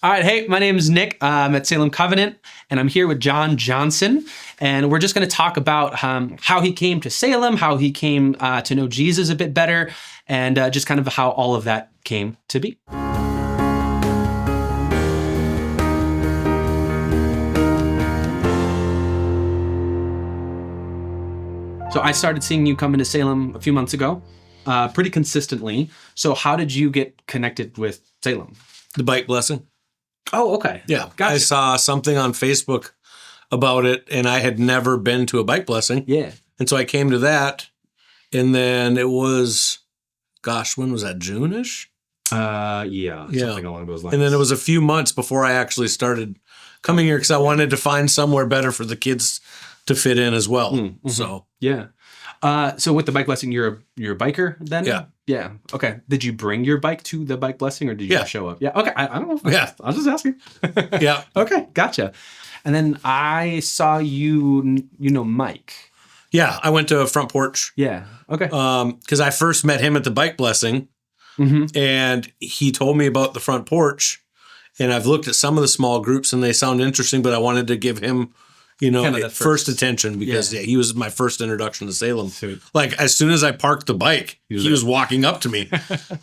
All right. Hey, my name is Nick. I'm at Salem Covenant, and I'm here with John Johnson. And we're just going to talk about how he came to Salem, how he came to know Jesus a bit better, and just kind of how all of that came to be. So I started seeing you come into Salem a few months ago, pretty consistently. So how did you get connected with Salem? The bike blessing. Oh, okay. Yeah. Gotcha. I saw something on Facebook about it, and I had never been to a bike blessing. Yeah. And so I came to that, and then it was, when was that? June-ish? Yeah. Something along those lines. And then it was a few months before I actually started coming here because I wanted to find somewhere better for the kids to fit in as well. Mm-hmm. So yeah. So with the bike blessing, you're a biker then? Yeah. Yeah. Okay. Did you bring your bike to the bike blessing, or did you just show up? Yeah. Okay. I don't know. I was just asking. Yeah. Okay. Gotcha. And then I saw you know Mike. Yeah. I went to Front Porch. Yeah. Okay. Because I first met him at the bike blessing, and he told me about the Front Porch, and I've looked at some of the small groups and they sound interesting, but I wanted to give him kind of first attention because he was my first introduction to Salem. Sweet. Like as soon as I parked the bike, he was walking up to me.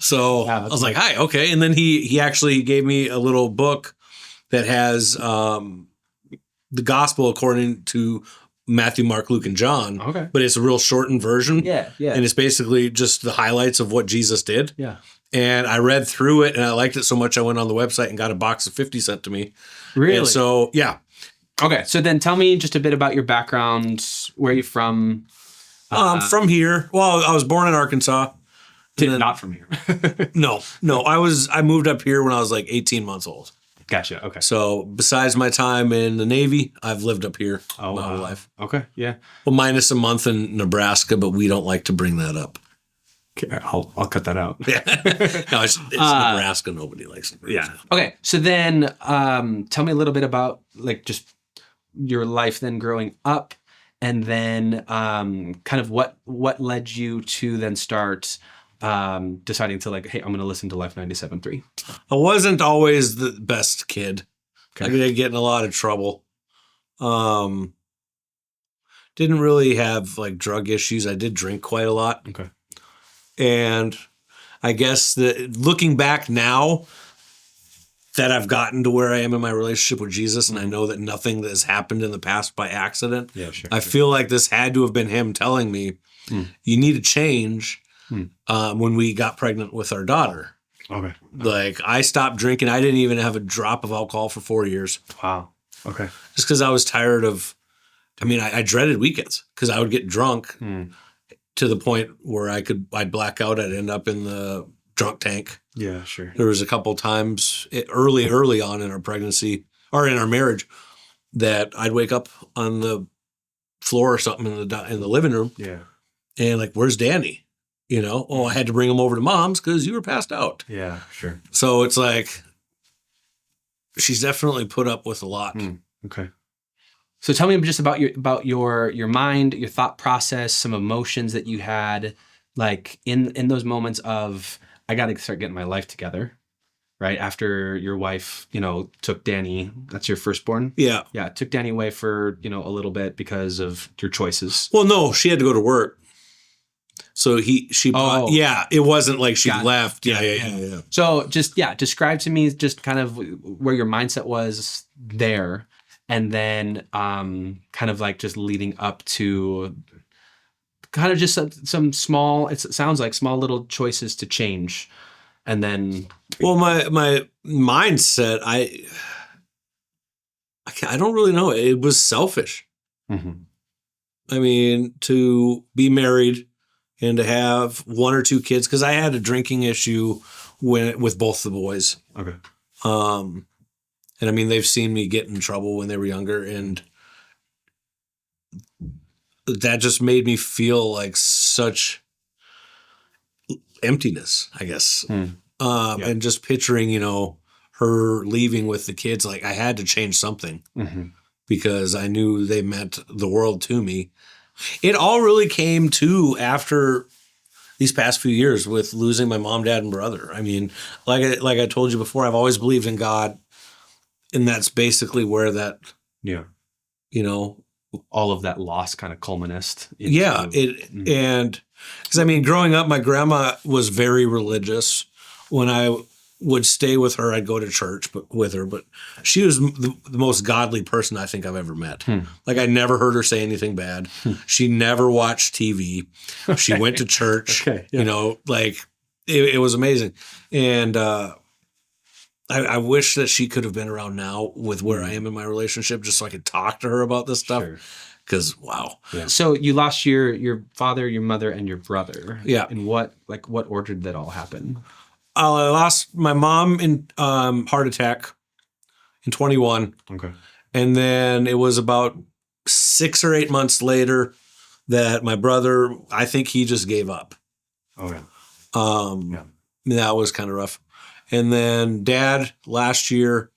So I was like, hi, okay. And then he actually gave me a little book that has the gospel according to Matthew, Mark, Luke, and John. Okay. But it's a real shortened version. Yeah. And it's basically just the highlights of what Jesus did. Yeah. And I read through it and I liked it so much I went on the website and got a box of 50 sent to me. Really? And so, yeah. Okay, so then tell me just a bit about your background. Where are you from? From here. Well, I was born in Arkansas. Not from here. No. I moved up here when I was like 18 months old. Gotcha. Okay. So besides my time in the Navy, I've lived up here my whole life. Okay. Yeah. Well, minus a month in Nebraska, but we don't like to bring that up. Okay, I'll cut that out. Yeah. No, it's Nebraska. Nobody likes Nebraska. Yeah. Okay. So then, tell me a little bit about like just your life then growing up, and then kind of what led you to then start deciding to like, hey, I'm going to listen to Life 97.3. I wasn't always the best kid. Okay. I did get in a lot of trouble. Didn't really have like drug issues. I did drink quite a lot. Okay. And I guess that looking back now that I've gotten to where I am in my relationship with Jesus, and I know that nothing that has happened in the past by accident. Yeah, sure. I feel like this had to have been him telling me, you need to change when we got pregnant with our daughter. Okay. Like I stopped drinking. I didn't even have a drop of alcohol for 4 years. Wow. Okay. Just because I was tired of, I dreaded weekends because I would get drunk to the point where I'd black out. I'd end up in the drunk tank. Yeah, sure. There was a couple times early on in our pregnancy or in our marriage that I'd wake up on the floor or something in the living room. Yeah. And like, where's Danny? I had to bring him over to mom's because you were passed out. Yeah, sure. So it's like, she's definitely put up with a lot. Okay. So tell me just about your mind, your thought process, some emotions that you had, like in those moments of, I got to start getting my life together, right? After your wife, took Danny, that's your firstborn? Yeah. Yeah, took Danny away for, a little bit because of your choices. Well, no, she had to go to work. So it wasn't like she left. Yeah. So just, describe to me just kind of where your mindset was there. And then kind of like just leading up to kind of just some small, it sounds like small little choices to change. And then. Well, my mindset, I don't really know. It was selfish. To be married and to have one or two kids, because I had a drinking issue with both the boys. Okay. And they've seen me get in trouble when they were younger, and that just made me feel like such emptiness, I guess. And just picturing, her leaving with the kids, like I had to change something because I knew they meant the world to me. It all really came to after these past few years with losing my mom, dad, and brother. Like I told you before, I've always believed in God. And that's basically where that, Yeah. you know, All of that loss kind of culminated. And because I mean, growing up, my grandma was very religious. When I would stay with her, I'd go to church with her, but she was the most godly person I think I've ever met. Like I never heard her say anything bad. She never watched TV. She went to church, you know, like it was amazing. And I wish that she could have been around now with where I am in my relationship, just so I could talk to her about this stuff. Because wow. Yeah. So you lost your father, your mother, and your brother. Yeah. In what order did that all happen? I lost my mom in heart attack in 21. Okay. And then it was about 6 or 8 months later that my brother, I think he just gave up. Okay. That was kind of rough. And then Dad last year,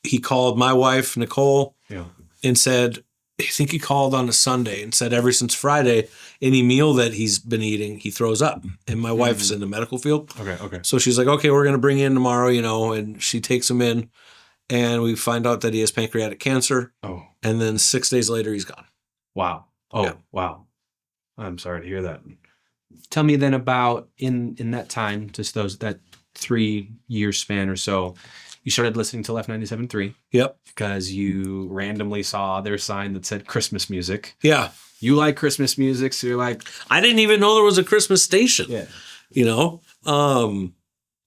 he called my wife, Nicole, and said, I think he called on a Sunday and said ever since Friday, any meal that he's been eating, he throws up. And my wife's in the medical field. Okay. So she's like, okay, we're going to bring you in tomorrow, you know, and she takes him in and we find out that he has pancreatic cancer. Oh. And then 6 days later, he's gone. Wow. Oh, wow. I'm sorry to hear that. Tell me then about in that time, just that 3-year span or so, you started listening to Life 97.3. Yep. Because you randomly saw their sign that said Christmas music. Yeah. You like Christmas music, so you're like... I didn't even know there was a Christmas station. Yeah. You know? And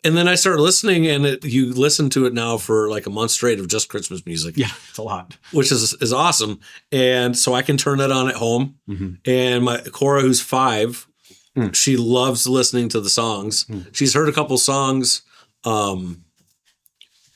then I started listening, and you listen to it now for like a month straight of just Christmas music. Yeah, it's a lot. Which is awesome. And so I can turn that on at home. And my Cora, who's 5... she loves listening to the songs. She's heard a couple songs.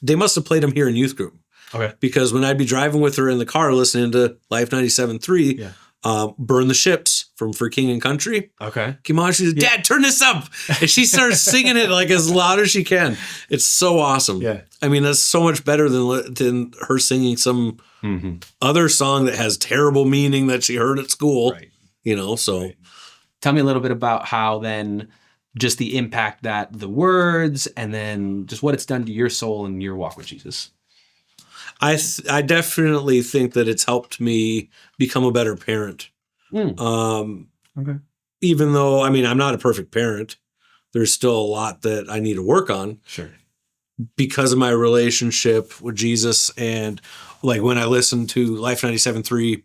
They must have played them here in youth group. Okay. Because when I'd be driving with her in the car listening to Life 97.3, Burn the Ships from For King and Country. Okay. Came on, she said, Dad, turn this up. And she starts singing it like as loud as she can. It's so awesome. Yeah. I mean, that's so much better than her singing some other song that has terrible meaning that she heard at school. Right. You know, so... Right. Tell me a little bit about how then just the impact that the words and then just what it's done to your soul and your walk with Jesus. I definitely think that it's helped me become a better parent. Okay. Even though, I mean, I'm not a perfect parent, there's still a lot that I need to work on. Sure. Because of my relationship with Jesus and like when I listen to Life 97.3,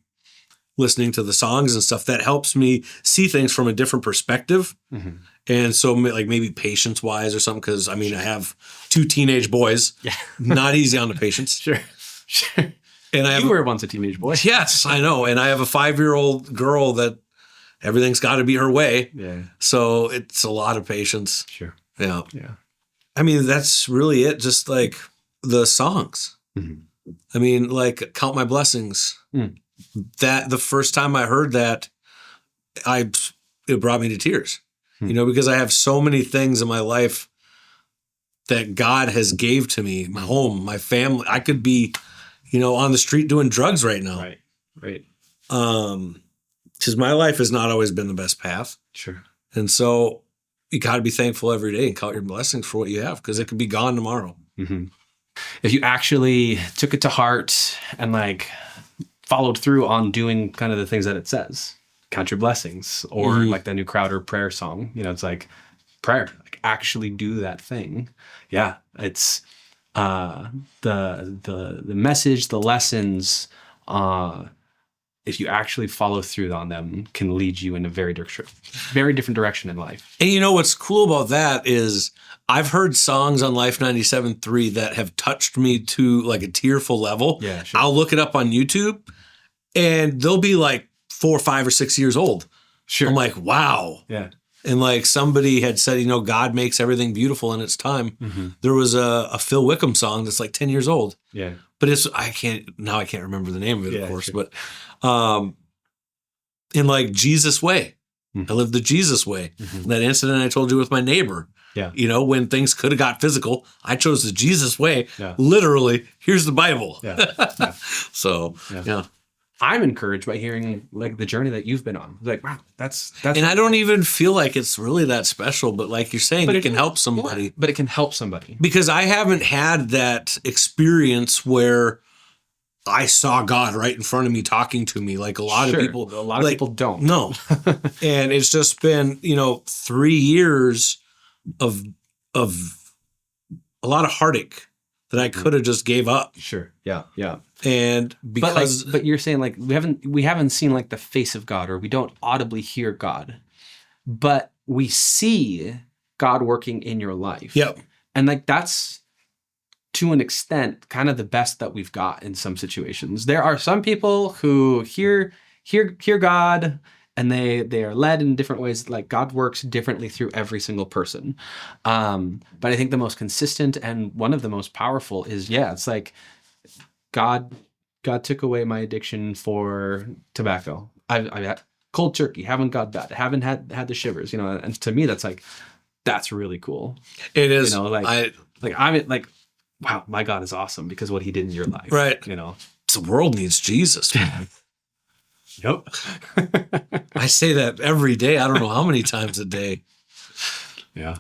listening to the songs and stuff, that helps me see things from a different perspective. And so like maybe patience wise or something. Cause I mean, I have 2 teenage boys, not easy on the patience. Sure. And you were once a teenage boy. Yes, I know. And I have a 5-year-old girl that everything's got to be her way. Yeah. So it's a lot of patience. Sure. Yeah. Yeah. I mean, that's really it. Just like the songs. I mean, like Count My Blessings. That the first time I heard that, it brought me to tears, you know, because I have so many things in my life that God has gave to me, my home, my family. I could be, you know, on the street doing drugs right now. Right. Because my life has not always been the best path. Sure. And so you got to be thankful every day and count your blessings for what you have, because it could be gone tomorrow. If you actually took it to heart and like followed through on doing kind of the things that it says, count your blessings, or like the new Crowder prayer song, you know, it's like prayer, like actually do that thing. Yeah. It's the message, the lessons, if you actually follow through on them, can lead you in a very different direction in life. And you know what's cool about that is I've heard songs on Life 97.3 that have touched me to like a tearful level. Yeah, sure. I'll look it up on YouTube and they'll be like 4, 5, or 6 years old. Sure. I'm like, wow. Yeah. And like somebody had said, you know, God makes everything beautiful in its time. There was a Phil Wickham song that's like 10 years old. Yeah. But I can't remember the name of it, of course. Sure. But in like Jesus Way, I lived the Jesus way. That incident I told you with my neighbor. Yeah. You know, when things could have got physical, I chose the Jesus way. Yeah. Literally, here's the Bible. Yeah. So, yeah. I'm encouraged by hearing like the journey that you've been on. Like, wow, that's And I don't even feel like it's really that special, but like you're saying, it can help somebody. Yeah, but it can help somebody. Because I haven't had that experience where I saw God right in front of me talking to me like a lot of people. A lot of people don't. No. And it's just been, 3 years of a lot of heartache that I could have just gave up. Sure. Yeah. Yeah. And because but you're saying like we haven't seen like the face of God, or we don't audibly hear God, but we see God working in your life. Yep. And like that's to an extent kind of the best that we've got in some situations. There are some people who hear God and they are led in different ways. Like God works differently through every single person. But I think the most consistent and one of the most powerful is, it's like God took away my addiction for tobacco. I've had cold turkey, haven't got that, haven't had the shivers, and to me that's really cool. It is. Wow, my God is awesome because of what he did in your life. Right. The world needs Jesus, man. Yep. I say that every day. I don't know how many times a day. Yeah.